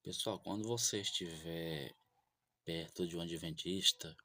Pessoal, quando você estiver perto de um adventista,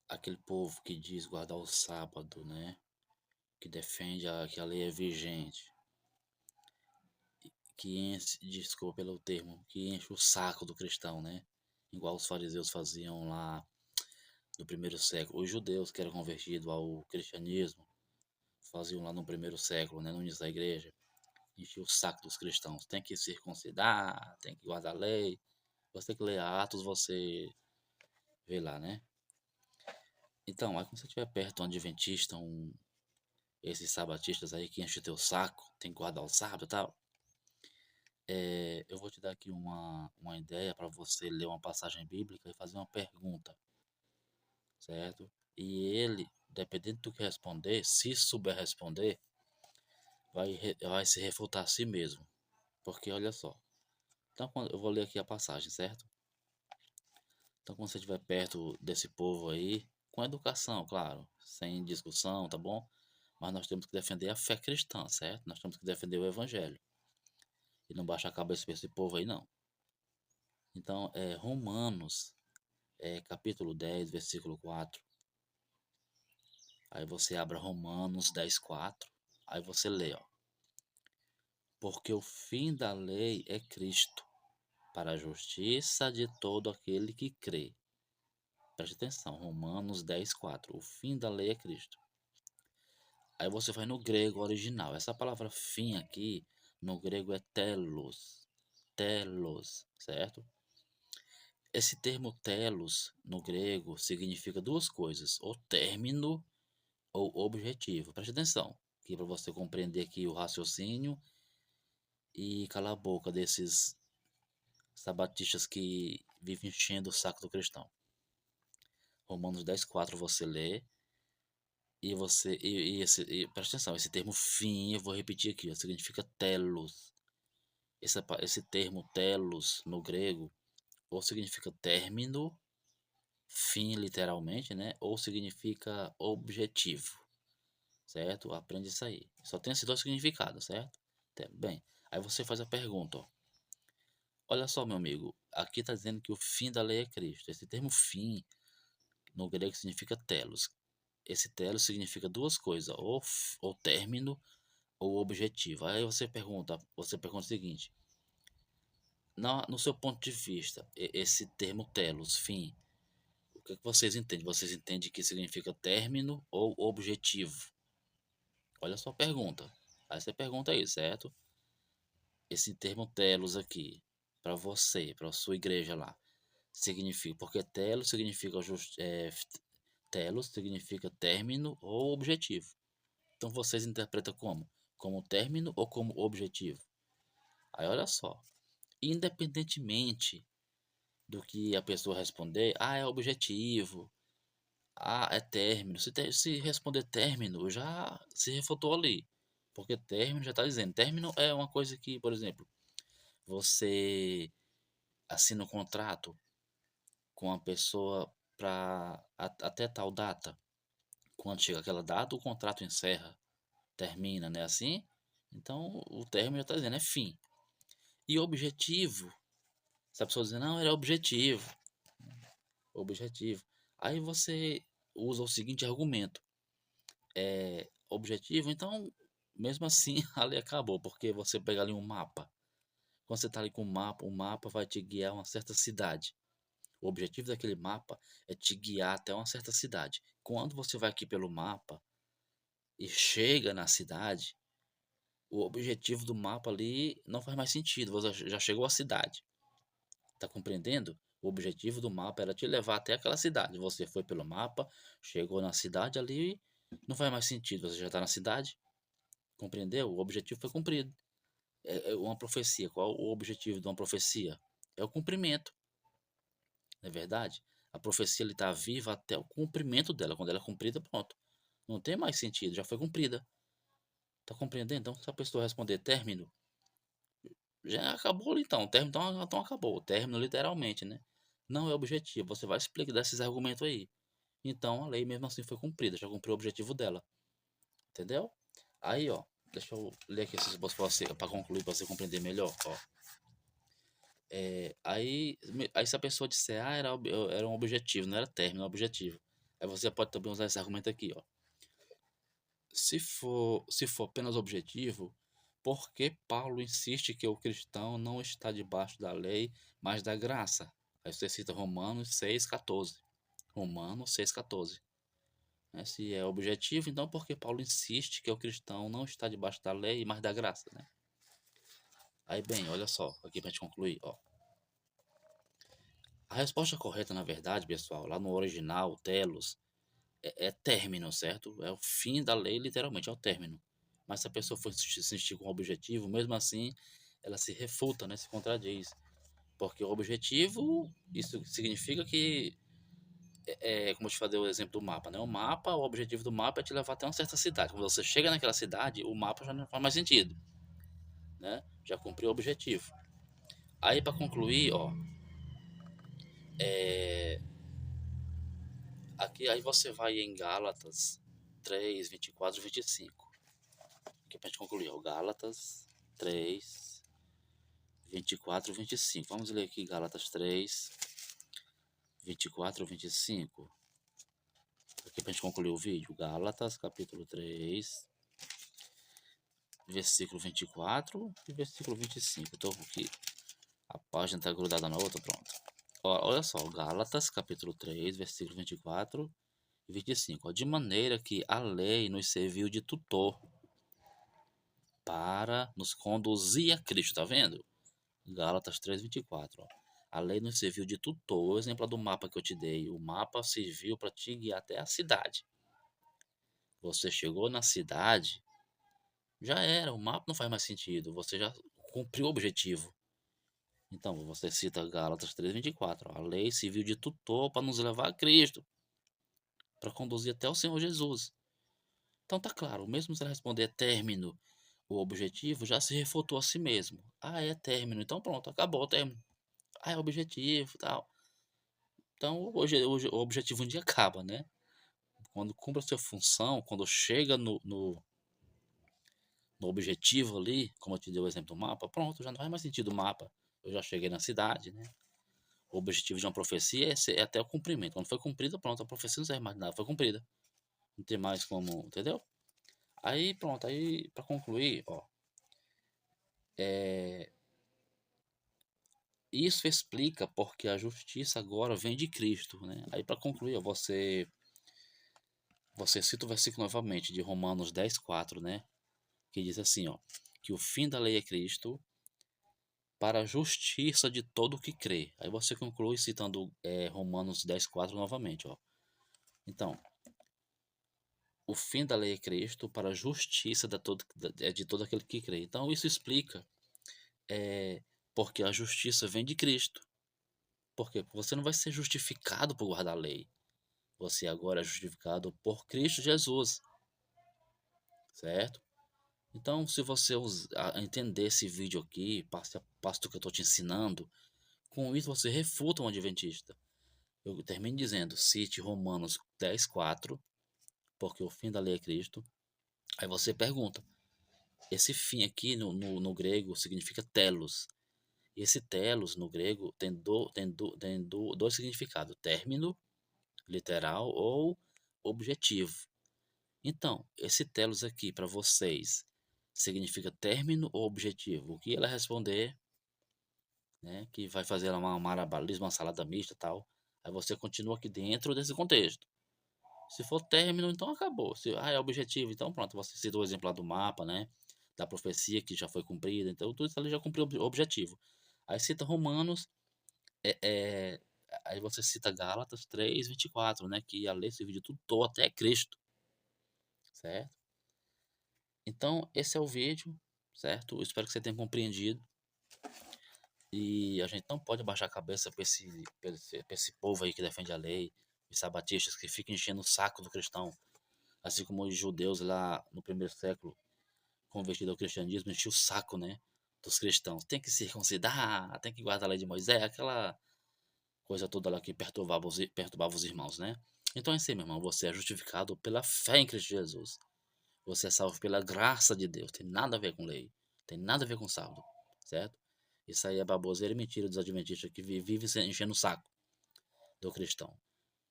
aquele povo que diz guardar o sábado, né? Que defende que a lei é vigente, que enche, desculpa pelo termo, que enche o saco do cristão, né? Igual os fariseus faziam lá no primeiro século. Os judeus que eram convertidos ao cristianismo faziam lá no primeiro século, né? No início da igreja. Enchia o saco dos cristãos. Tem que circuncidar, tem que guardar a lei. Você que lê Atos, você vê lá, né? Então, aí quando você estiver perto de um adventista, esses sabatistas aí que enchem o teu saco, tem que guardar o sábado e tal, eu vou te dar aqui uma ideia para você ler uma passagem bíblica e fazer uma pergunta, certo? E ele, dependendo do que responder, se souber responder, vai se refutar a si mesmo. Porque olha só, então eu vou ler aqui a passagem, certo? Então quando você estiver perto desse povo aí, com educação, claro, sem discussão, tá bom? Mas nós temos que defender a fé cristã, certo? Nós temos que defender o evangelho. E não baixar a cabeça para esse povo aí, não. Então, Romanos, capítulo 10 versículo 4. Aí você abre Romanos 10 4. Aí você lê, ó. Porque o fim da lei é Cristo, para a justiça de todo aquele que crê. Preste atenção, Romanos 10 4. O fim da lei é Cristo. Aí você vai no grego original. Essa palavra fim aqui, no grego é telos. Telos, certo? Esse termo telos, no grego, significa duas coisas, ou término ou objetivo. Preste atenção, aqui para você compreender aqui o raciocínio e calar a boca desses sabatistas que vivem enchendo o saco do cristão. Romanos 10 4 você lê, e você, preste atenção, esse termo fim, eu vou repetir aqui, ó, significa telos. Esse termo telos, no grego, ou significa término, fim literalmente, né? Ou significa objetivo, certo? Aprende isso aí. Só tem esses dois significados, certo? Bem, aí você faz a pergunta, ó. Olha só, meu amigo, aqui está dizendo que o fim da lei é Cristo. Esse termo fim, no grego, significa telos. Esse telos significa duas coisas, ou término ou objetivo. Aí você pergunta o seguinte, no seu ponto de vista, esse termo telos, fim, o que vocês entendem? Vocês entendem que significa término ou objetivo? Olha só a pergunta. Aí você pergunta aí, certo? Esse termo telos aqui, para você, para sua igreja lá, significa, porque telos significa telos significa término ou objetivo. Então vocês interpretam como? Como término ou como objetivo? Aí olha só, independentemente do que a pessoa responder, é objetivo, é término. Se responder término, já se refutou ali. Porque término já está dizendo. Término é uma coisa que, por exemplo, você assina um contrato com a pessoa para até tal data. Quando chega aquela data, o contrato encerra, termina, né? Assim. Então o término já está dizendo, é fim. E objetivo, se a pessoa dizer, não, era objetivo. Objetivo. Aí você usa o seguinte argumento. Objetivo, então, mesmo assim, ali acabou, porque você pega ali um mapa. Quando você está ali com o mapa vai te guiar a uma certa cidade. O objetivo daquele mapa é te guiar até uma certa cidade. Quando você vai aqui pelo mapa e chega na cidade, o objetivo do mapa ali não faz mais sentido, você já chegou à cidade. Tá compreendendo? O objetivo do mapa era te levar até aquela cidade. Você foi pelo mapa, chegou na cidade ali, não faz mais sentido, você já está na cidade. Compreendeu? O objetivo foi cumprido. É uma profecia. Qual o objetivo de uma profecia? É o cumprimento. Não é verdade? A profecia está viva até o cumprimento dela. Quando ela é cumprida, pronto. Não tem mais sentido, já foi cumprida. Tá compreendendo? Então, se a pessoa responder término, já acabou ali então. Término então acabou. Término literalmente, né? Não é objetivo. Você vai explicar desses argumentos aí. Então a lei mesmo assim foi cumprida, já cumpriu o objetivo dela. Entendeu? Aí, ó, deixa eu ler aqui esses para você, para concluir, para você compreender melhor, ó. Aí se a pessoa disser, era um objetivo, não era término, era um objetivo. Aí você pode também usar esse argumento aqui, ó. Se for apenas objetivo, por que Paulo insiste que o cristão não está debaixo da lei, mas da graça? Aí você cita Romanos 6,14. Romanos 6,14. Né? Se é objetivo, então por que Paulo insiste que o cristão não está debaixo da lei, mas da graça, né? Aí bem, olha só, aqui pra gente concluir, ó. A resposta correta, na verdade, pessoal, lá no original, telos, é término, certo? É o fim da lei, literalmente, é o término. Mas se a pessoa for insistir com o objetivo, mesmo assim, ela se refuta, né? Se contradiz. Porque o objetivo, isso significa que, como eu te falei o exemplo do mapa, né? O objetivo do mapa é te levar até uma certa cidade. Quando você chega naquela cidade, o mapa já não faz mais sentido, né? Já cumpriu o objetivo. Aí, para concluir, ó, aqui aí você vai em Gálatas 3, 24, 25. Aqui pra gente concluir, ó, Gálatas 3, 24, 25. Vamos ler aqui Gálatas 3, 24, 25. Aqui pra gente concluir o vídeo. Gálatas, capítulo 3, versículo 24 e versículo 25. Eu tô aqui, a página tá grudada na outra, pronto. Ó, olha só, Gálatas, capítulo 3, versículo 24 e 25. Ó, de maneira que a lei nos serviu de tutor para nos conduzir a Cristo, tá vendo? Gálatas 3:24, ó. A lei nos serviu de tutor, o exemplo do mapa que eu te dei. O mapa serviu para te guiar até a cidade. Você chegou na cidade, já era, o mapa não faz mais sentido, você já cumpriu o objetivo. Então, você cita Gálatas 3:24, ó. A lei serviu de tutor para nos levar a Cristo, para conduzir até o Senhor Jesus. Então tá claro, mesmo se ela responder término, o objetivo já se refutou a si mesmo. Ah, é término, então pronto, acabou o término. Ah, é objetivo, tal. Então, hoje o objetivo um dia acaba, né? Quando cumpre a sua função, quando chega no objetivo ali, como eu te dei o exemplo do mapa, pronto, já não faz mais sentido o mapa. Eu já cheguei na cidade, né? O objetivo de uma profecia é até o cumprimento. Quando foi cumprida, pronto, a profecia não serve mais nada, foi cumprida. Não tem mais como, entendeu? Aí, pronto, aí para concluir, ó, é, isso explica porque a justiça agora vem de Cristo, né? Aí para concluir, ó, você cita o versículo novamente de Romanos 10:4, né? Que diz assim, ó, que o fim da lei é Cristo para a justiça de todo o que crê. Aí você conclui citando Romanos 10:4 novamente, ó. Então, o fim da lei é Cristo para a justiça de todo aquele que crê. Então, isso explica porque a justiça vem de Cristo. Por quê? Porque você não vai ser justificado por guardar a lei. Você agora é justificado por Cristo Jesus, certo? Então, se você entender esse vídeo aqui, passo a passo do que eu estou te ensinando, com isso você refuta um adventista. Eu termino dizendo, cite Romanos 10:4, porque o fim da lei é Cristo. Aí você pergunta, esse fim aqui no grego significa telos. E esse telos no grego tem dois significados, término, literal, ou objetivo. Então, esse telos aqui para vocês significa término ou objetivo? O que ela responder, né, que vai fazer uma malabarismo, uma salada mista e tal, aí você continua aqui dentro desse contexto. Se for término, então acabou. Se é objetivo, então pronto, você cita o exemplo lá do mapa, né, da profecia que já foi cumprida, então tudo isso ali já cumpriu o objetivo. Aí cita Romanos, é, é, aí você cita Gálatas 3:24, né, que a lei serviu de tutor até Cristo, certo? Então, esse é o vídeo, certo? Eu espero que você tenha compreendido. E a gente não pode baixar a cabeça pra esse povo aí que defende a lei, os sabatistas que ficam enchendo o saco do cristão, assim como os judeus lá no primeiro século, convertidos ao cristianismo, enchiam o saco, né, dos cristãos. Tem que se circuncidar, tem que guardar a lei de Moisés, aquela coisa toda lá que perturbava os irmãos, né? Então é assim, meu irmão, você é justificado pela fé em Cristo Jesus. Você é salvo pela graça de Deus, tem nada a ver com lei, tem nada a ver com salvo, certo? Isso aí é baboseira e mentira dos adventistas que vive enchendo o saco do cristão.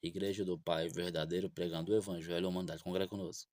Igreja do Pai verdadeiro pregando o evangelho à humanidade. Congrega conosco.